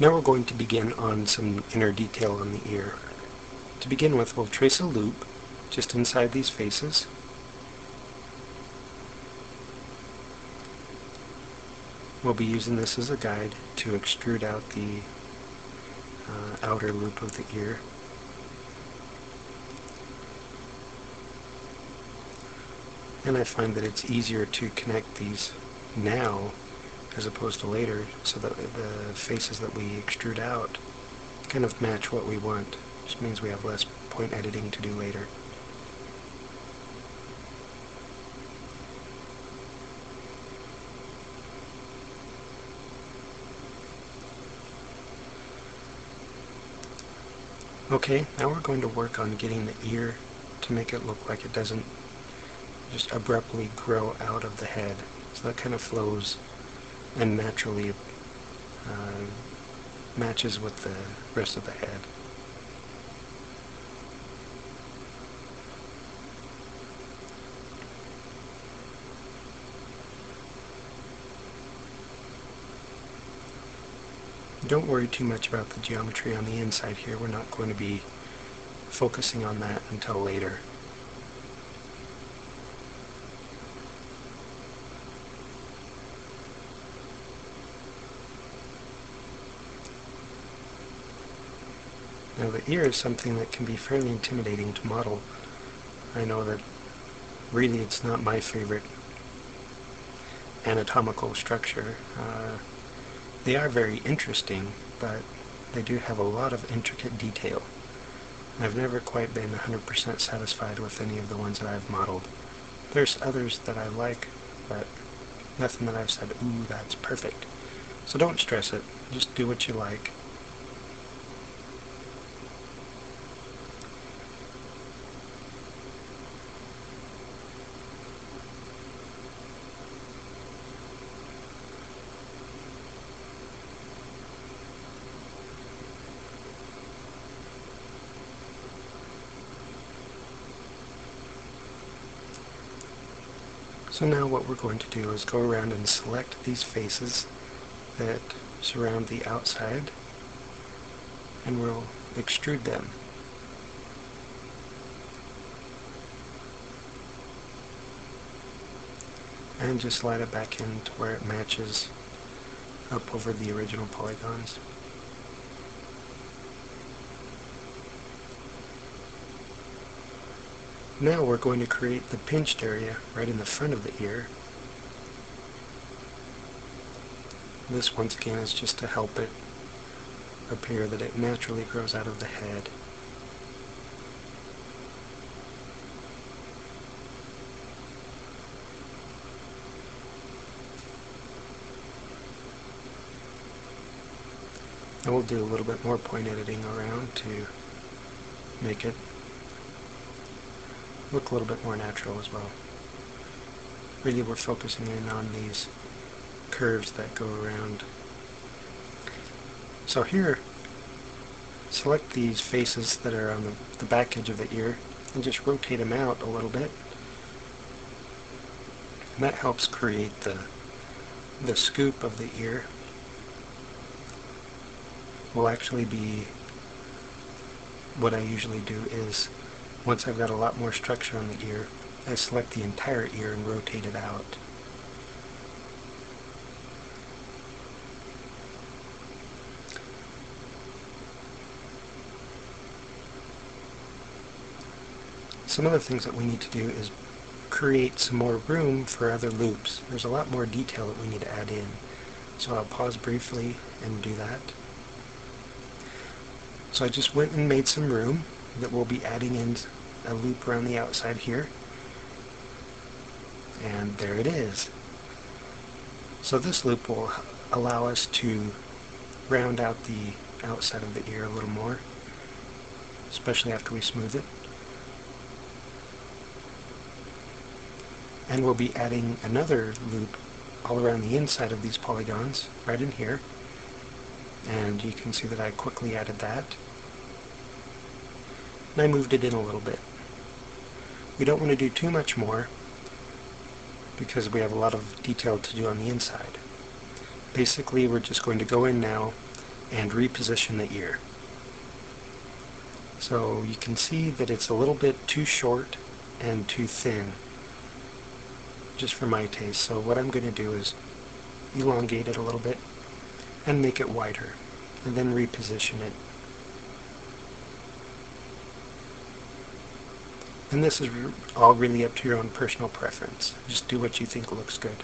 Now we're going to begin on some inner detail on the ear. To begin with, we'll trace a loop just inside these faces. We'll be using this as a guide to extrude out the outer loop of the ear. And I find that it's easier to connect these now as opposed to later, so that the faces that we extrude out kind of match what we want. Just means we have less point editing to do later. Okay, now we're going to work on getting the ear to make it look like it doesn't just abruptly grow out of the head. So that kind of flows and naturally matches with the rest of the head. Don't worry too much about the geometry on the inside here. We're not going to be focusing on that until later. Now the ear is something that can be fairly intimidating to model. I know that really it's not my favorite anatomical structure. They are very interesting, but they do have a lot of intricate detail. I've never quite been 100% satisfied with any of the ones that I've modeled. There's others that I like, but nothing that I've said, ooh, that's perfect. So don't stress it. Just do what you like. So now what we're going to do is go around and select these faces that surround the outside, and we'll extrude them. And just slide it back in to where it matches up over the original polygons. Now we're going to create the pinched area right in the front of the ear. This once again is just to help it appear that it naturally grows out of the head. And we'll do a little bit more point editing around to make it look a little bit more natural as well. Really we're focusing in on these curves that go around. So here, select these faces that are on the back edge of the ear and just rotate them out a little bit. And that helps create the scoop of the ear. Will actually be what I usually do is, once I've got a lot more structure on the ear, I select the entire ear and rotate it out. Some of the things that we need to do is create some more room for other loops. There's a lot more detail that we need to add in. So I'll pause briefly and do that. So I just went and made some room that we'll be adding in a loop around the outside here. And there it is. So this loop will allow us to round out the outside of the ear a little more, especially after we smooth it. And we'll be adding another loop all around the inside of these polygons, right in here. And you can see that I quickly added that. And I moved it in a little bit. We don't want to do too much more because we have a lot of detail to do on the inside. Basically, we're just going to go in now and reposition the ear. So you can see that it's a little bit too short and too thin, just for my taste. So what I'm going to do is elongate it a little bit and make it wider, and then reposition it. And this is all really up to your own personal preference. Just do what you think looks good.